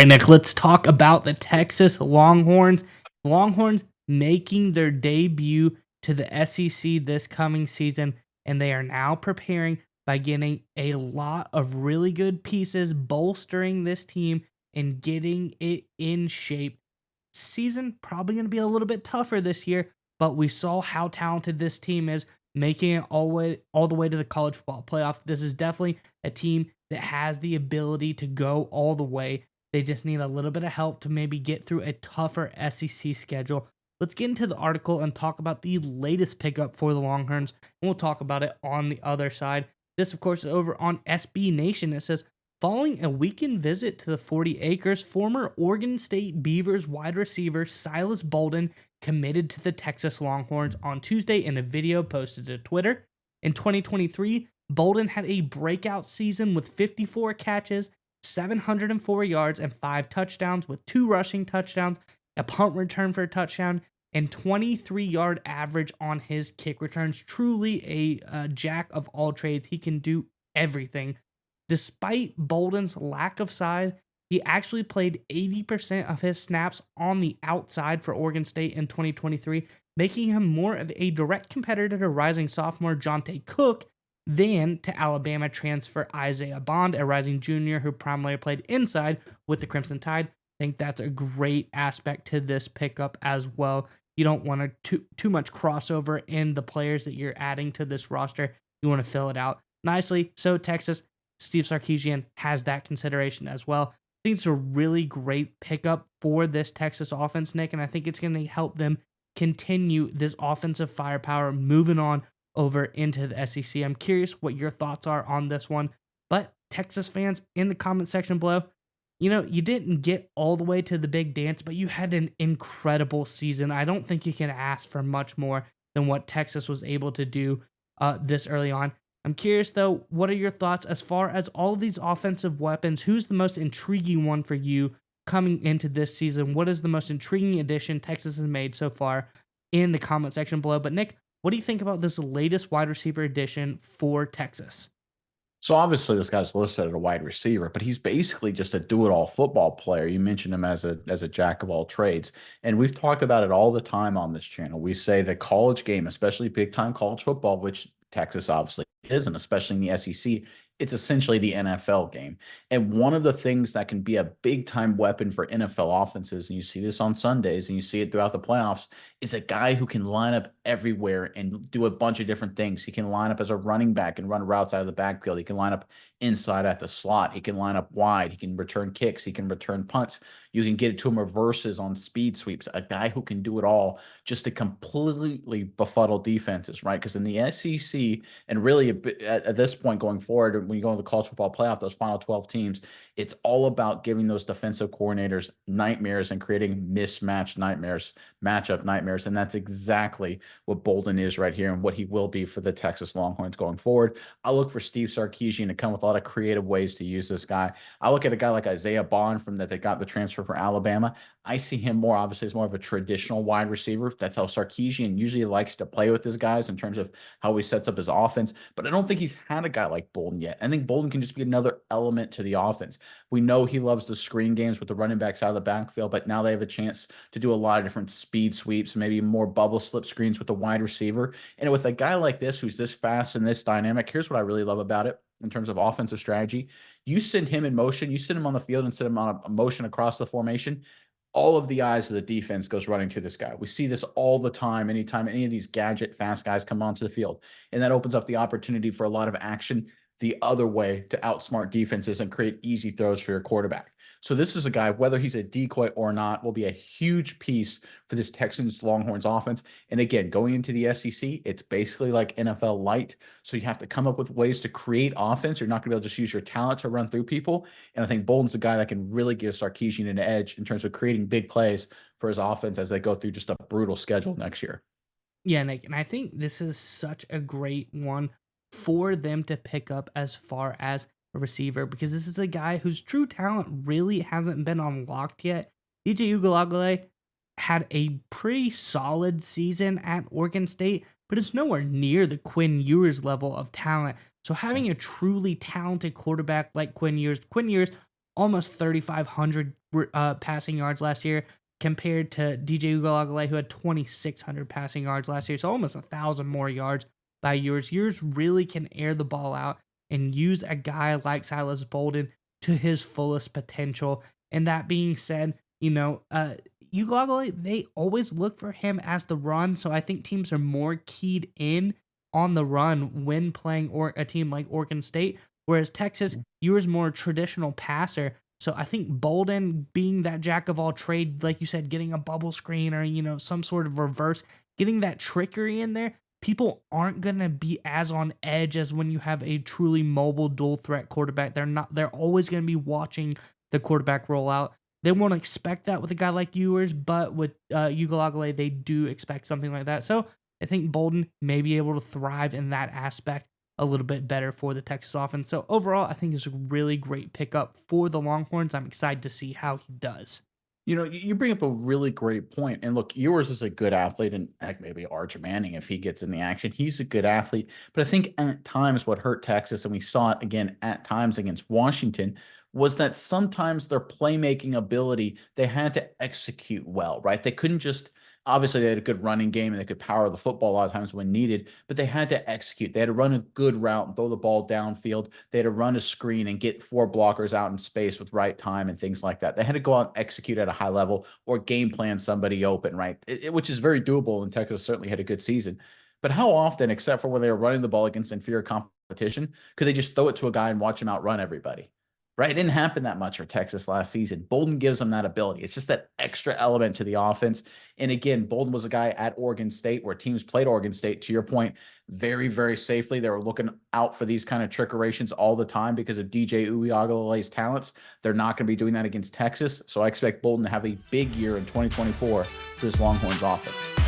right, Nick, let's talk about the Texas Longhorns. Longhorns making their debut to the SEC this coming season, and they are now preparing by getting a lot of really good pieces, bolstering this team and getting it in shape. Season probably going to be a little bit tougher this year, but we saw how talented this team is, making it all the way to the college football playoff. This is definitely a team that has the ability to go all the way. They just need a little bit of help to maybe get through a tougher SEC schedule. Let's get into the article and talk about the latest pickup for the Longhorns, and we'll talk about it on the other side. This, of course, is over on SB Nation. It says, following a weekend visit to the 40 acres, former Oregon State Beavers wide receiver Silas Balden committed to the Texas Longhorns on Tuesday in a video posted to Twitter. In 2023, Bolden had a breakout season with 54 catches, 704 yards, and 5 touchdowns, with 2 rushing touchdowns, a punt return for a touchdown, and 23-yard average on his kick returns. Truly a jack of all trades. He can do everything. Despite Bolden's lack of size, he actually played 80% of his snaps on the outside for Oregon State in 2023, making him more of a direct competitor to rising sophomore Jonte Cook than to Alabama transfer Isaiah Bond, a rising junior who primarily played inside with the Crimson Tide. I think that's a great aspect to this pickup as well. You don't want too much crossover in the players that you're adding to this roster. You want to fill it out nicely. So Texas, Steve Sarkisian has that consideration as well. I think it's a really great pickup for this Texas offense, Nick, and I think it's going to help them continue this offensive firepower moving on over into the SEC. I'm curious what your thoughts are on this one, but Texas fans, in the comment section below, you didn't get all the way to the big dance, but you had an incredible season. I don't think you can ask for much more than what Texas was able to do this early on. I'm curious, though, what are your thoughts as far as all of these offensive weapons? Who's the most intriguing one for you coming into this season? What is the most intriguing addition Texas has made so far? In the comment section below. But Nick, what do you think about this latest wide receiver addition for Texas? So obviously this guy's listed as a wide receiver, but he's basically just a do-it-all football player. You mentioned him as a jack of all trades, and we've talked about it all the time on this channel. We say the college game, especially big-time college football, which Texas obviously is, and especially in the SEC, it's essentially the NFL game. And one of the things that can be a big-time weapon for NFL offenses, and you see this on Sundays and you see it throughout the playoffs, is a guy who can line up everywhere and do a bunch of different things. He can line up as a running back and run routes out of the backfield. He can line up inside at the slot. He can line up wide. He can return kicks. He can return punts. You can get it to him reverses on speed sweeps. A guy who can do it all just to completely befuddle defenses, right? Because in the SEC, and really at this point going forward, when you go into the college football playoff, those final 12 teams, it's all about giving those defensive coordinators nightmares and creating mismatched nightmares, matchup nightmares. And that's exactly what Bolden is right here and what he will be for the Texas Longhorns going forward. I look for Steve Sarkisian to come with a lot of creative ways to use this guy. I look at a guy like Isaiah Bond from that they got the transfer for Alabama. I see him more, obviously, as more of a traditional wide receiver. That's how Sarkisian usually likes to play with his guys in terms of how he sets up his offense. But I don't think he's had a guy like Bolden yet. I think Bolden can just be another element to the offense. We know he loves the screen games with the running backs out of the backfield, but now they have a chance to do a lot of different speed sweeps, maybe more bubble slip screens with the wide receiver. And with a guy like this, who's this fast and this dynamic, here's what I really love about it in terms of offensive strategy. You send him in motion, you send him on the field and send him on a motion across the formation. All of the eyes of the defense goes running to this guy. We see this all the time, anytime any of these gadget fast guys come onto the field. And that opens up the opportunity for a lot of action the other way to outsmart defenses and create easy throws for your quarterback. So this is a guy, whether he's a decoy or not, will be a huge piece for this Texans Longhorns offense. And again, going into the SEC, it's basically like NFL light. So you have to come up with ways to create offense. You're not going to be able to just use your talent to run through people. And I think Bolden's a guy that can really give Sarkisian an edge in terms of creating big plays for his offense as they go through just a brutal schedule next year. Yeah, Nick, and I think this is such a great one for them to pick up as far as a receiver, because this is a guy whose true talent really hasn't been unlocked yet. DJ Uiagalelei had a pretty solid season at Oregon State, but it's nowhere near the Quinn Ewers level of talent. So having a truly talented quarterback like Quinn Ewers almost 3,500 passing yards last year compared to DJ Uiagalelei, who had 2,600 passing yards last year. So almost 1,000 more yards by Ewers. Ewers really can air the ball out and use a guy like Silas Bolden to his fullest potential. And that being said, Uiagalelei, they always look for him as the run. So I think teams are more keyed in on the run when playing a team like Oregon State, whereas Texas, you was more traditional passer. So I think Bolden being that jack of all trade, like you said, getting a bubble screen or some sort of reverse, getting that trickery in there, people aren't gonna be as on edge as when you have a truly mobile dual threat quarterback. They're not. They're always gonna be watching the quarterback roll out. They won't expect that with a guy like Ewers, but with Uiagalelei, they do expect something like that. So I think Bolden may be able to thrive in that aspect a little bit better for the Texas offense. So overall, I think it's a really great pickup for the Longhorns. I'm excited to see how he does. You bring up a really great point. And look, Ewers is a good athlete, and heck, maybe Archer Manning, if he gets in the action, he's a good athlete. But I think at times what hurt Texas, and we saw it again at times against Washington, was that sometimes their playmaking ability, they had to execute well, right? They couldn't just, obviously, they had a good running game and they could power the football a lot of times when needed, but they had to execute. They had to run a good route and throw the ball downfield. They had to run a screen and get four blockers out in space with right time and things like that. They had to go out and execute at a high level or game plan somebody open, right? Which is very doable, and Texas certainly had a good season. But how often, except for when they were running the ball against inferior competition, could they just throw it to a guy and watch him outrun everybody? Right? It didn't happen that much for Texas last season. Bolden gives them that ability. It's just that extra element to the offense. And again, Bolden was a guy at Oregon State where teams played Oregon State, to your point, very, very safely. They were looking out for these kind of trickerations all the time because of DJ Uiagalelei's talents. They're not going to be doing that against Texas. So I expect Bolden to have a big year in 2024 for this Longhorns offense.